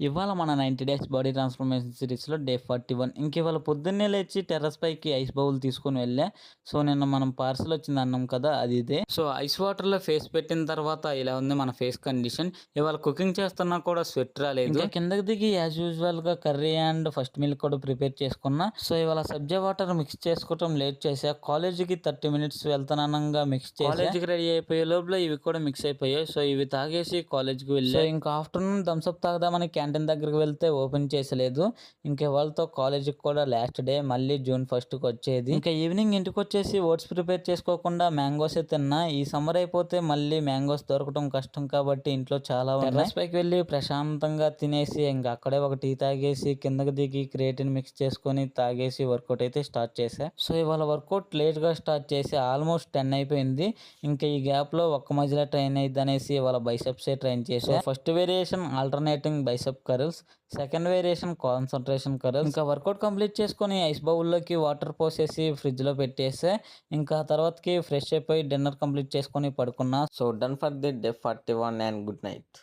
ఇవాళ మన 90 days body transformation సిరీస్‌లో డే 41. ఇవాళ పొద్దున్నే లేచి టెర్రస్ పైకి ఐస్ బౌల్ తీసుకొని వెళ్ళా. సో, నిన్న మనం పార్సెల్ వచ్చింది అన్నాం కదా! అది ఇదే. సో, ఐస్ వాటర్‌లో ఫేస్ పెట్టిన తర్వాత ఇలా ఉంది మన ఫేస్ కండిషన్. ఇవాళ కుకింగ్ చేస్తున్నా కూడా స్వెట్ రాలేదు. ఇంకా కిందకి దిగి యాజ్ యూజువల్‌గా కర్రీ అండ్ ఫస్ట్ మిల్క్ కూడా ప్రిపేర్ చేసుకున్నా. సో, ఇవాళ సబ్జా వాటర్ మిక్స్ చేసుకోవటం లేట్ చేశా. కాలేజీకి 30 మినిట్స్ వెళ్తాననంగా మిక్స్ చేశా. కాలేజీకి రెడీ అయిపోయే లోపల ఇవి కూడా మిక్స్ అయిపోయాయి. సో, ఇవి తాగేసి కాలేజీకి వెళ్ళా. సో, ఇంకా ఆఫ్టర్‌నూన్ థమ్స్ అప్ తాగుదామని క్యాంటీన్ దగ్గరికి వెళ్తే ఓపెన్ చేసలేదు. ఇవాళతో కాలేజీకి కూడా లాస్ట్ డే. మళ్ళీ జూన్ 1కి వచ్చేది. ఇంకా ఈవినింగ్ ఇంటికి వచ్చేసి ఓట్స్ ప్రిపేర్ చేసుకోకుండా మ్యాంగోసే తిన్నా. ఈ సమ్మర్ అయిపోతే మళ్ళీ మ్యాంగోస్ దొరకడం కష్టం కాబట్టి ఇంట్లో చాలా ఉన్నాయి. టెర్రస్ పైకి వెళ్ళి ప్రశాంతంగా తినేసి ఇంకా అక్కడే ఒక టీ తాగేసి కిందకి దిగి క్రియేటిన్ మిక్స్ చేసుకొని తాగేసి వర్కౌట్ అయితే స్టార్ట్ చేశా. సో, ఇవాళ వర్కౌట్ లేట్‌గా స్టార్ట్ చేసి ఆల్మోస్ట్ 10 అయిపోయింది. ఇంకా ఈ గ్యాప్‌లో ఒక్క మజిలే ట్రైన్ అయిద్ది అనేసి ఇవాళ బైసెప్సే ట్రైన్ చేశా. So, first variation alternating bicep curls, second variation concentration curls. ఇంకా వర్కౌట్ కంప్లీట్ చేసుకొని ఐస్ బౌల్లోకి వాటర్ పోసేసి ఫ్రిడ్జ్‌లో పెట్టేసా. ఇంకా తర్వాతకి ఫ్రెష్ అయిపోయి డిన్నర్ కంప్లీట్ చేసుకొని పడుకున్నా. So, done for the day 41 and good night.